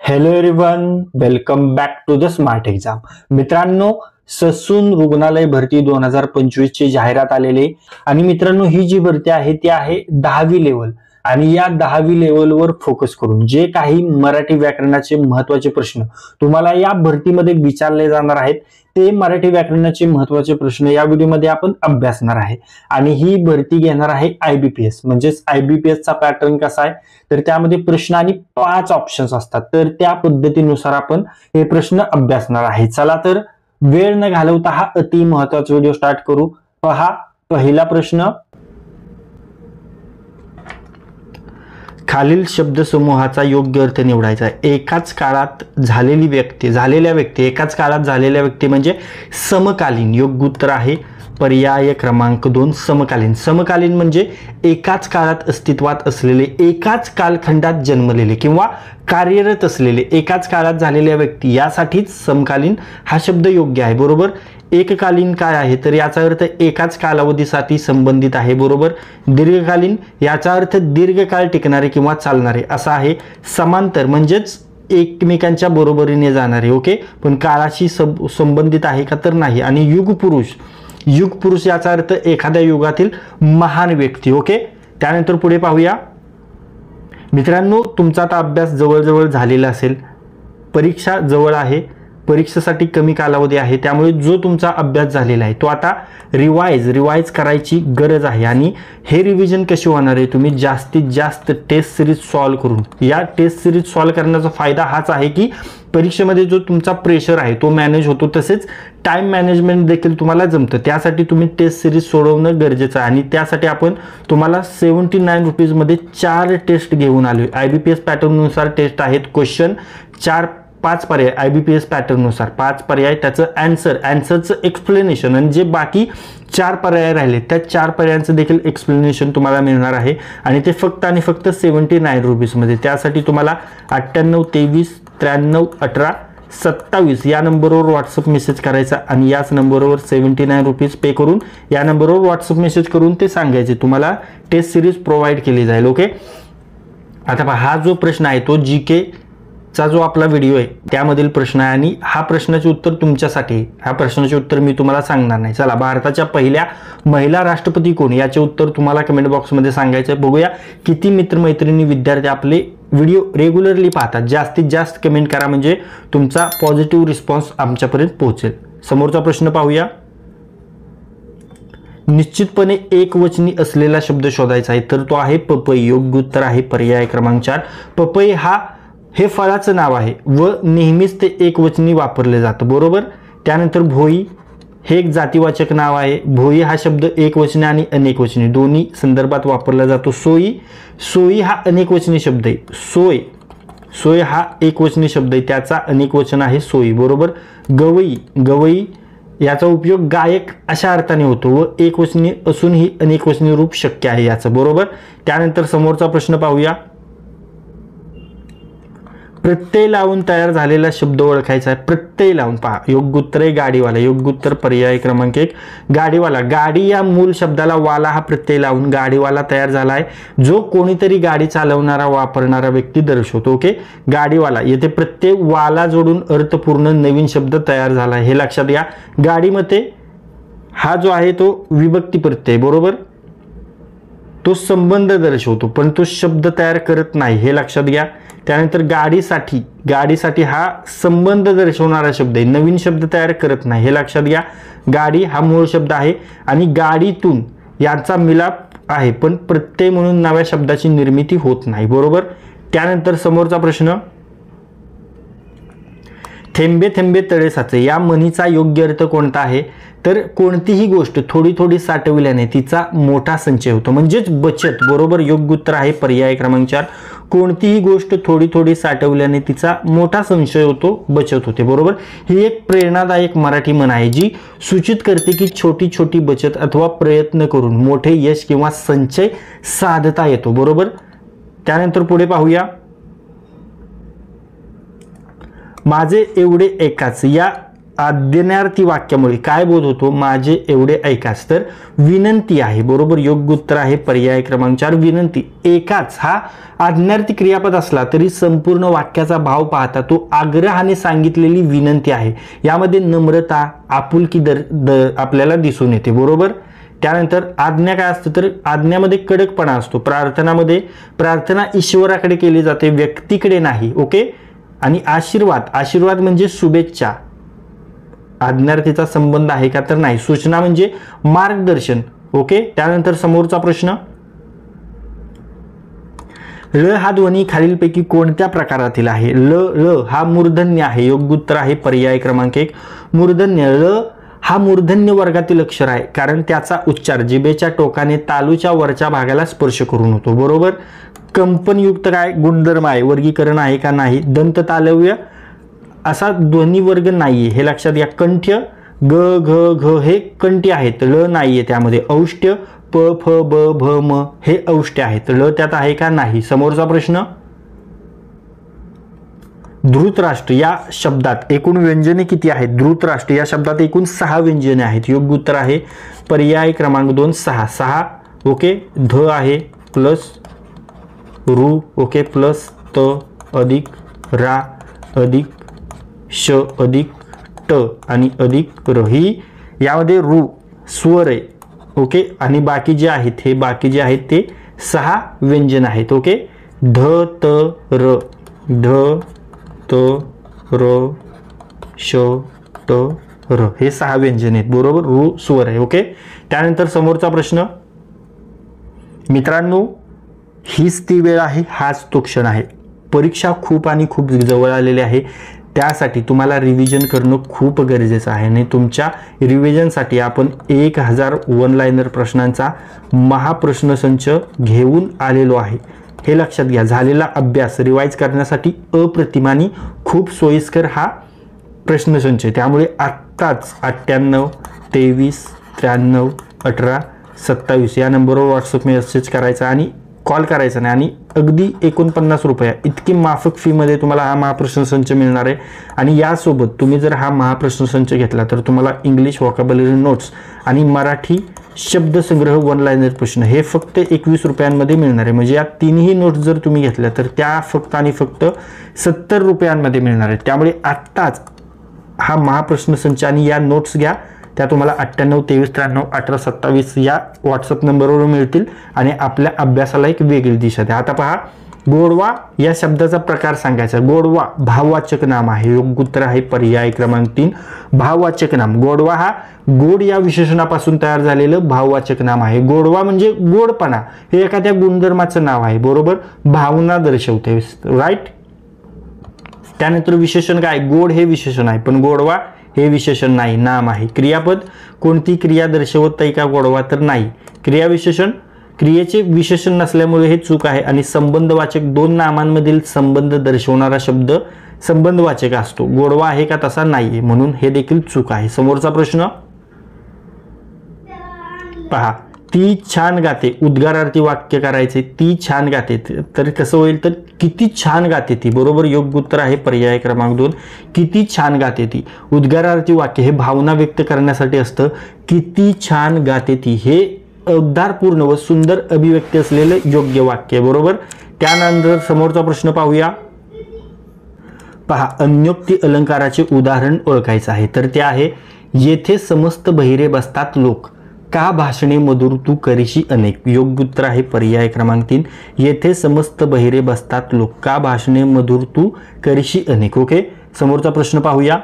Hello everyone, welcome back to the smart exam. मित्रांनो, ससून रुग्णालय भरती 2025 ची जाहिरात आलेली आणि मित्रांनो ही जी भरती आहे ती आहे 10वी लेवल आणि या 10वी लेवलवर फोकस करून जे काही मराठी व्याकरणाचे महत्त्वाचे प्रश्न तुम्हाला या भरतीमध्ये विचारले जाणार आहेत ते मराठी व्याकरणाचे महत्त्वाचे प्रश्न या व्हिडिओमध्ये आपण अभ्यासणार आहे. आणि ही भरती घेणार आहे IBPS. म्हणजेच IBPS चा पॅटर्न कसा आहे तर त्यामध्ये प्रश्न आणि 5 ऑप्शन्स असतात, तर त्या पद्धतीनुसार आपण हे प्रश्न अभ्यासणार आहे. चला तर वेळ न घालवता हा अति महत्त्वाचा व्हिडिओ स्टार्ट करू. पहा, पहिला प्रश्न, खालील शब्दसमूहाचा योग्य अर्थ निवडायचा आहे. एकाच काळात झालेल्या व्यक्ती एकाच काळात झालेल्या व्यक्ती म्हणजे समकालीन. योग्य उत्तर आहे पर्याय क्रमांक 2 समकालीन. समकालीन म्हणजे एकाच काळात अस्तित्वात असलेले, एकाच कालखंडात जन्मलेले किंवा कार्यरत असलेले, एकाच काळात झालेल्या व्यक्ती यासाठीच समकालीन हा शब्द योग्य आहे. बरोबर. एककालीन काय आहे तर याचा अर्थ एकाच कालावधीसाठी संबंधित आहे. बरोबर. दीर्घकालीन याचा अर्थ दीर्घकाळ टिकणारे किंवा चालणारे असा आहे. समांतर म्हणजेच एकमेकांच्या बरोबरीने जाणारे. ओके, पण काळाशी संबंधित आहे का तर नाही. आणि युगपुरुष याचा अर्थ एखाद्या युगातील महान व्यक्ती. ओके, त्यानंतर पुढे पाहूया. मित्रांनो, तुमचा आता अभ्यास जवळजवळ झालेला असेल, परीक्षा जवळ आहे, परीक्षेसाठी कमी कालावधी आहे, त्यामुळे जो तुमचा अभ्यास झालेला आहे तो आता रिवाइज करायची गरज आहे. आणि हे रिव्हिजन कशी होणार आहे, तुम्ही जास्तीत जास्त टेस्ट सिरीज सॉल्व्ह करून, या टेस्ट सिरीज सॉल्व्ह करण्याचा फायदा हाच आहे की परीक्षेमध्ये जो तुमचा प्रेशर आहे तो मॅनेज होतो, तसेच टाइम मॅनेजमेंट देखील तुम्हाला जमतं. त्यासाठी तुम्ही टेस्ट सिरीज सोडवणं गरजेचं आहे आणि त्यासाठी आपण तुम्हाला 79 रुपीजमध्ये 4 टेस्ट घेऊन आलो. IBPS पॅटर्ननुसार टेस्ट आहेत. क्वेश्चन 5 पर्याय IBPS पॅटर्ननुसार 5 पर्याय, त्याचं आन्सरचं एक्सप्लेनेशन आणि जे बाकी 4 पर्याय राहिले त्या 4 पर्यायांचं देखील एक्सप्लेनेशन तुम्हाला मिळणार आहे. आणि ते फक्त आणि फक्त 79 रुपीजमध्ये. त्यासाठी तुम्हाला 98 23 93 18 27 या नंबरवर व्हॉट्सअप मेसेज करायचा आणि याच नंबरवर 79 रुपीज पे करून या नंबरवर व्हॉट्सअप मेसेज करून ते सांगायचे तुम्हाला टेस्ट सिरीज प्रोव्हाइड केली जाईल. ओके, आता पहा, हा जो प्रश्न आहे तो GK चा जो आपला व्हिडिओ आहे त्यामधील प्रश्न आहे आणि हा प्रश्नाचे उत्तर तुमच्यासाठी. ह्या प्रश्नाचे उत्तर मी तुम्हाला सांगणार नाही. चला, भारताच्या पहिल्या महिला राष्ट्रपती कोण याचे उत्तर तुम्हाला कमेंट बॉक्समध्ये सांगायचं आहे. बघूया किती मित्रमैत्रिणी विद्यार्थी आपले व्हिडिओ रेग्युलरली पाहतात. जास्तीत जास्त कमेंट करा म्हणजे तुमचा पॉझिटिव्ह रिस्पॉन्स आमच्यापर्यंत पोहोचेल. समोरचा प्रश्न पाहूया. निश्चितपणे एकवचनी असलेला शब्द शोधायचा आहे तर तो आहे पपई. योग्य उत्तर आहे पर्याय क्रमांक 4 पपई. हे फळाचं नाव आहे व नेहमीच ते एकवचनी वापरले जातं. बरोबर. त्यानंतर भोई हे एक जातीवाचक नाव आहे. भोई हा शब्द एकवचनी आणि अनेकवचनी दोन्ही संदर्भात वापरला जातो. सोयी हा अनेकवचनी शब्द आहे. सोय हा एकवचनी शब्द आहे, त्याचा अनेकवचन आहे सोयी. बरोबर. गवई याचा उपयोग गायक अशा अर्थाने होतो व एकवचनी असूनही अनेकवचनी रूप शक्य आहे याचं. बरोबर. त्यानंतर समोरचा प्रश्न पाहूया. प्रत्यय लावून तयार झालेला शब्द ओळखायचा आहे. प्रत्यय लावून पहा. योग्य उत्तर आहे गाडीवाला. योग्य उत्तर पर्याय क्रमांक 1 गाडीवाला. गाडी या मूळ शब्दाला वाला हा प्रत्यय लावून गाडीवाला तयार झाला आहे, जो कोणीतरी गाडी चालवणारा वापरणारा व्यक्ती दर्शवतो. ओके, गाडीवाला. येथे प्रत्यय वाला जोडून अर्थपूर्ण नवीन शब्द तयार झाला आहे हे लक्षात घ्या. गाडीमध्ये हा जो आहे तो विभक्ती प्रत्यय. बरोबर. तो संबंध दर्शवतो पण तो शब्द तयार करत नाही हे लक्षात घ्या. त्यानंतर गाडीसाठी हा संबंध दर्शवणारा शब्द आहे, नवीन शब्द तयार करत नाही हे लक्षात घ्या. गाडी हा मूळ शब्द आहे आणि गाडीतून यांचा मिलाप आहे पण प्रत्यय म्हणून नव्या शब्दाची निर्मिती होत नाही. बरोबर. त्यानंतर समोरचा प्रश्न. थेंबे थेंबे तळे साचे या म्हणीचा योग्य अर्थ कोणता आहे तर कोणतीही गोष्ट थोडी थोडी साठविल्याने तिचा मोठा संचय होतो म्हणजेच बचत. बरोबर. योग्य उत्तर आहे पर्याय क्रमांक 4 कोणतीही गोष्ट थोडी थोडी साठवल्याने तिचा मोठा संचय होतो, बचत होते. बरोबर. ही एक प्रेरणादायक मराठी म्हण आहे जी सूचित करते की छोटी छोटी बचत अथवा प्रयत्न करून मोठे यश किंवा संचय साधता येतो. बरोबर. त्यानंतर पुढे पाहूया. माझे एवढे एकाच या आज्ञार्थी वाक्यामुळे काय बोध होतो, माझे एवढे ऐकाच. तर विनंती आहे, बरोबर. योग्य उत्तर आहे पर्याय क्रमांक 4 विनंती. एकाच हा आज्ञार्थी क्रियापद असला तरी संपूर्ण वाक्याचा भाव पाहता तो आग्रहाने सांगितलेली विनंती आहे. यामध्ये नम्रता, आपुलकी आपल्याला दिसून येते, बरोबर. त्यानंतर आज्ञा काय असतं, तर आज्ञामध्ये कडकपणा असतो. प्रार्थना ईश्वराकडे केली जाते, व्यक्तीकडे नाही. ओके. आणि आशीर्वाद म्हणजे शुभेच्छा. आज्ञार्थीचा संबंध आहे का, तर नाही. सूचना म्हणजे मार्गदर्शन. ओके. त्यानंतर समोरचा प्रश्न, ल हा ध्वनी खालीलपैकी कोणत्या प्रकारातील आहे. ल हा मूर्धन्य आहे. योग्य उत्तर आहे पर्याय क्रमांक 1 मूर्धन्य. ल हा मूर्धन्य वर्गातील अक्षर आहे, कारण त्याचा उच्चार जिभेच्या टोकाने तालूच्या वरच्या भागाला स्पर्श करून होतो, बरोबर. कंपनयुक्त काय गुणधर्म आहे, वर्गीकरण आहे का, नाही. दंत तालव्य असा ध्वनी वर्ग नाहीये, हे लक्षात घ्या. कंठ्य ग घ घ हे कंठी आहेत, ल नाहीये त्यामध्ये. औष्ट्य प फ ब भ म हे औष्ट्य आहेत, ल त्यात आहे का, नाही. समोरचा प्रश्न, धृतराष्ट्र या शब्दात एकूण व्यंजने किती आहेत. धृतराष्ट्र या शब्दात एकूण 6 व्यंजने आहेत. योग्य उत्तर आहे पर्याय क्रमांक 2 6. ओके. ध आहे प्लस रू, ओके, प्लस त अधिक रा अधिक श अधिक ट आणि अधिक र. ही यामध्ये रू स्वर आहे. ओके. आणि बाकी जे आहेत ते 6 व्यंजन आहेत. ओके. ध त र, ध त र श ट र हे 6 व्यंजन आहेत, बरोबर. रू स्वर आहे. ओके. त्यानंतर समोरचा प्रश्न, मित्रांनो हीच ती वेळ आहे, हाच तो क्षण आहे. परीक्षा खूप आणि खूप जवळ आलेली आहे, त्यासाठी तुम्हाला रिव्हिजन करणं खूप गरजेचं आहे. आणि तुमच्या रिव्हिजनसाठी आपण 1000 वन लाइनर प्रश्नांचा महाप्रश्नसंच घेऊन आलेलो आहे. हे लक्षात घ्या. झालेला अभ्यास रिवाइज करण्यासाठी अप्रतिम आणि खूप सोयीस्कर हा प्रश्नसंच आहे. त्यामुळे आत्ताच 98 23 93 18 27 या नंबरवर व्हॉट्सअप मेसेज करायचा आणि कॉल करायचा नाही. आणि अगदी 49 रुपये इतकी माफक फीमध्ये तुम्हाला हा महाप्रश्नसंच मिळणार आहे. आणि यासोबत तुम्ही जर हा महाप्रश्नसंच घेतला तर तुम्हाला इंग्लिश व्होकॅब्युलरी नोट्स आणि मराठी शब्दसंग्रह वन लाइनर प्रश्न हे फक्त 21 रुपयांमध्ये मिळणार आहे. म्हणजे या तिन्ही नोट्स जर तुम्ही घेतल्या तर त्या फक्त आणि फक्त 70 रुपयांमध्ये मिळणार आहेत. त्यामुळे आत्ताच हा महाप्रश्नसंच आणि या नोट्स घ्या. त्या तुम्हाला 98 23 93 18 27 या व्हॉट्सअप नंबरवर मिळतील आणि आपल्या अभ्यासाला एक वेगळी दिशा द्या. आता पहा, गोडवा या शब्दाचा प्रकार सांगायचा. गोडवा भाववाचक नाम आहे. योग्य उत्तर आहे पर्याय क्रमांक 3 भाववाचक नाम. गोडवा हा गोड या विशेषणापासून तयार झालेलं भाववाचक नाम आहे. गोडवा म्हणजे गोडपणा, हे एखाद्या गुणधर्माचं नाव आहे, बरोबर. भावना दर्शवते, राईट. त्यानंतर विशेषण काय, गोड हे विशेषण आहे पण गोडवा हे विशेषण नाही, नाम आहे. क्रियापद कोणती क्रिया दर्शवत आहे का गोडवा, तर नाही. क्रियाविशेषण क्रियेचे विशेषण नसल्यामुळे हे चूक आहे. आणि संबंधवाचक दोन नामांमधील संबंध दर्शवणारा शब्द संबंधवाचक असतो. गोडवा आहे का, तसा नाहीये, म्हणून हे देखील चूक आहे. समोरचा प्रश्न पहा, ती छान गाते, उद्गारार्थी वाक्य करायचे. ती छान गाते, तर कसं होईल, तर किती छान गाते ती, बरोबर. योग्य उत्तर आहे पर्याय क्रमांक 2 किती छान गाते ती. उद्गारार्थी वाक्य हे भावना व्यक्त करण्यासाठी असतं. किती छान गाते ती हे उद्गारपूर्ण व सुंदर अभिव्यक्ती असलेलं योग्य वाक्य, बरोबर. त्यानंतर समोरचा प्रश्न पाहूया. पहा, अन्योक्ती अलंकाराचे उदाहरण ओळखायचं आहे. तर ते आहे, येथे समस्त बहिरे बसतात लोक, का भाषणे मधुर तू करीशी अनेक. योग्य उत्तर आहे पर्याय क्रमांक 3 येथे समस्त बहिरे बसतात लोक, का भाषणे मधुर तू करीशी अनेक. ओके. समोरचा प्रश्न पाहूया.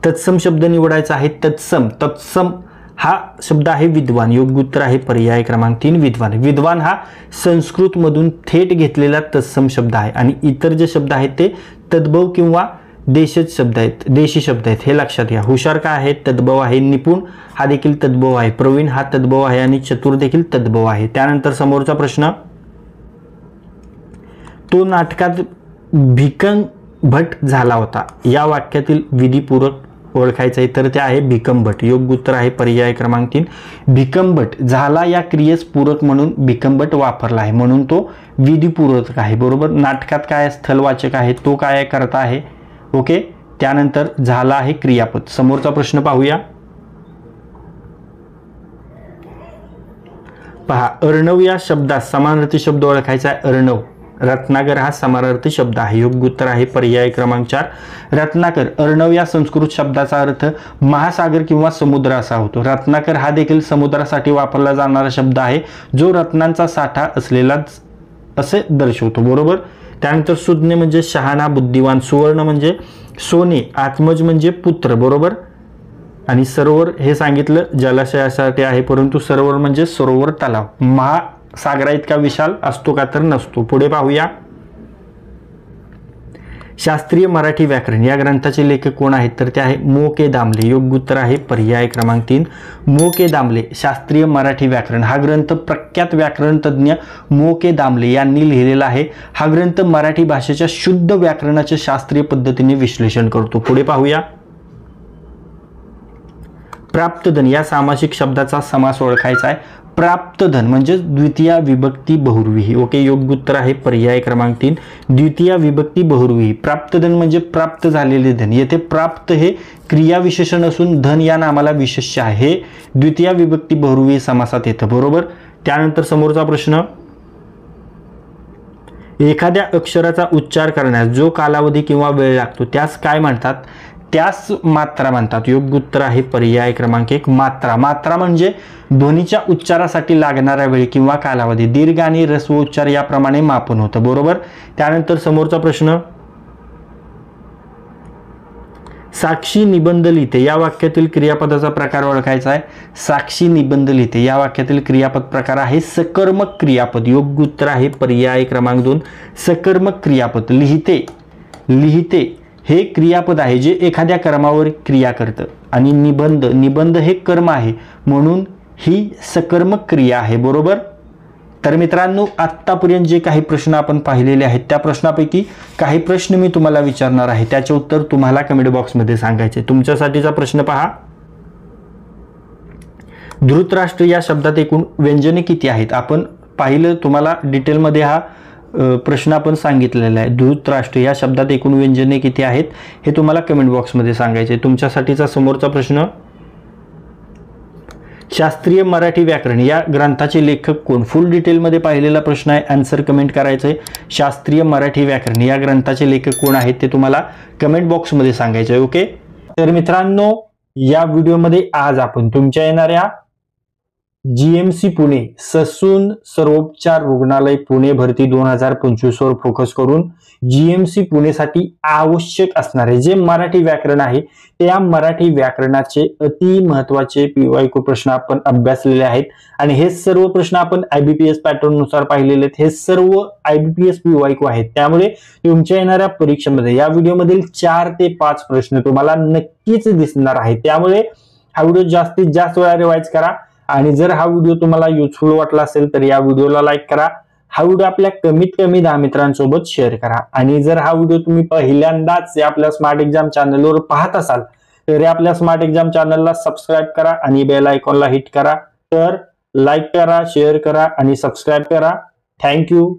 तत्सम शब्द निवडायचा आहे. तत्सम हा शब्द आहे विद्वान. योग्य उत्तर आहे पर्याय क्रमांक 3 विद्वान. विद्वान हा संस्कृत मधून थेट घेतलेला तत्सम शब्द आहे. आणि इतर जे शब्द आहेत ते तद्भव किंवा देशी शब्द आहेत, हे लक्षात घ्या. हुशार काय आहे, तद्भव आहे. निपुण हा देखील तद्भव आहे. प्रवीण हा तद्भव आहे आणि चतुर देखील तद्भव आहे. त्यानंतर समोरचा प्रश्न, तो नाटकात भिकंभट झाला होता, या वाक्यातील विधिपूरक ओळखायचं आहे. तर ते आहे भिकंभट. योग्य उत्तर आहे पर्याय क्रमांक 3 भिकंभट. झाला या क्रियेस पूरक म्हणून भिकंभट वापरला आहे, म्हणून तो विधिपूरक आहे, बरोबर. नाटकात काय स्थलवाचक आहे, तो काय करता आहे. ओके. त्यानंतर झाला आहे क्रियापद. समोरचा प्रश्न पाहूया. पहा, अर्णव या शब्दात समानार्थी शब्द ओळखायचा आहे. अर्णव, रत्नाकर हा समानार्थी शब्द आहे. योग्य उत्तर आहे पर्याय क्रमांक 4 रत्नाकर. अर्णव या संस्कृत शब्दाचा अर्थ महासागर किंवा समुद्र असा होतो. रत्नाकर हा देखील समुद्रासाठी वापरला जाणारा शब्द आहे, जो रत्नांचा साठा असलेला असे दर्शवतो. बरोबर. त्यानंतर सुज्ञ म्हणजे शहाणा, बुद्धिवान. सुवर्ण म्हणजे सोने, आत्मज म्हणजे पुत्र. बरोबर. आणि सरोवर हे सांगितलं जलाशयासाठी आहे, परंतु सरोवर म्हणजे सरोवर तलाव. महासागरा इतका विशाल असतो का, तर नसतो. पुढे पाहूया. शास्त्रीय मराठी व्याकरण या ग्रंथाचे लेखक कोण आहेत, तर ते आहे मो के दामले. योग्य उत्तर आहे पर्याय क्रमांक 3 मो के दामले. शास्त्रीय मराठी व्याकरण हा ग्रंथ प्रख्यात व्याकरण तज्ज्ञ मो के दामले यांनी लिहिलेला आहे. हा ग्रंथ मराठी भाषेच्या शुद्ध व्याकरणाचे शास्त्रीय पद्धतीने विश्लेषण करतो. पुढे पाहूया. प्राप्तधन या सामासिक शब्दाचा समास ओळखायचा आहे. प्राप्तधन म्हणजे द्वितीय विभक्ती बहुर्वी. ओके. योग्य उत्तर आहे पर्याय क्रमांक 3 द्वितीय विभक्ती बहुर्वी. प्राप्तधन म्हणजे प्राप्त झालेले धन. येथे प्राप्त हे क्रियाविशेषण असून धन या नामाला विशेष्य आहे. हे द्वितीय विभक्ती बहुर्वी समासात येतं. बरोबर. त्यानंतर समोरचा प्रश्न. एखाद्या अक्षराचा उच्चार करण्यास जो कालावधी किंवा वेळ लागतो त्यास काय म्हणतात, त्यास मात्रा म्हणतात. योग्य उत्तर आहे पर्याय क्रमांक 1 मात्रा. मात्रा म्हणजे ध्वनीच्या उच्चारासाठी लागणारा वेळ किंवा कालावधी. दीर्घ आणि ऱ्हस्व उच्चार याप्रमाणे मापन होतं. बरोबर. त्यानंतर समोरचा प्रश्न. साक्षी निबंध लिहिते या वाक्यातील क्रियापदाचा प्रकार ओळखायचा आहे. साक्षी निबंध लिहिते या वाक्यातील क्रियापद प्रकार आहे सकर्मक क्रियापद. योग्य उत्तर आहे पर्याय क्रमांक 2 सकर्मक क्रियापद. लिहिते, लिहिते हे क्रियापद आहे जे एखाद्या कर्मावर क्रिया करतं. आणि निबंध, निबंध हे कर्म आहे, म्हणून ही सकर्मक क्रिया आहे. बरोबर. तर मित्रांनो, आत्तापर्यंत जे काही प्रश्न आपण पाहिलेले आहेत त्या प्रश्नापैकी काही प्रश्न मी तुम्हाला विचारणार आहे. त्याचे उत्तर तुम्हाला कमेंट बॉक्समध्ये सांगायचे. तुमच्यासाठीचा प्रश्न पहा. धृतराष्ट्र या शब्दात एकूण व्यंजने किती आहेत. आपण पाहिलं, तुम्हाला डिटेलमध्ये हा प्रश्न आपण सांगितलेला आहे. धृतराष्ट्र या शब्दात एकूण व्यंजने किती आहेत हे तुम्हाला कमेंट बॉक्समध्ये सांगायचे. तुमच्यासाठीचा समोरचा प्रश्न. शास्त्रीय मराठी व्याकरण या ग्रंथाचे लेखक कोण. फुल डिटेलमध्ये पाहिलेला प्रश्न आहे. आन्सर कमेंट करायचं आहे. शास्त्रीय मराठी व्याकरण या ग्रंथाचे लेखक कोण आहेत ते तुम्हाला कमेंट बॉक्समध्ये सांगायचं आहे. ओके. तर मित्रांनो, या व्हिडिओमध्ये आज आपण तुमच्या येणाऱ्या जीएमसी पुणे ससून सर्वोपचार रुग्णालय पुणे भरती 2025 वर फोकस करून जीएमसी पुणेसाठी आवश्यक असणारे जे मराठी व्याकरण आहे त्या मराठी व्याकरणाचे अति महत्वाचे पीवायक्यू प्रश्न आपण अभ्यासलेले आहेत. आणि हे सर्व प्रश्न आपण आयबीपीएस पॅटर्न नुसार पाहिलेले आहेत. हे सर्व आयबीपीएस पीवायक्यू आहेत. त्यामुळे तुमच्या येणाऱ्या परीक्षेमध्ये या व्हिडिओमधील 4 ते 5 प्रश्न तुम्हाला नक्कीच दिसणार आहेत. त्यामुळे हा व्हिडिओ जास्तीत जास्त वेळा रिवाइज करा. आणि जर हा व्हिडिओ तुम्हाला युजफुल वाटला असेल तर या व्हिडिओला लाईक करा. हा व्हिडिओ आपल्या कमीत कमी 10 मित्रांसोबत शेअर करा. आणि जर हा व्हिडिओ तुम्ही पहिल्यांदाच आपल्या स्मार्ट एक्झाम चॅनलवर पाहत असाल तर आपल्या स्मार्ट एक्झाम चॅनलला सबस्क्राईब करा आणि बेल आयकॉनला हिट करा. तर लाईक करा, शेअर करा आणि सबस्क्राईब करा. थँक्यू.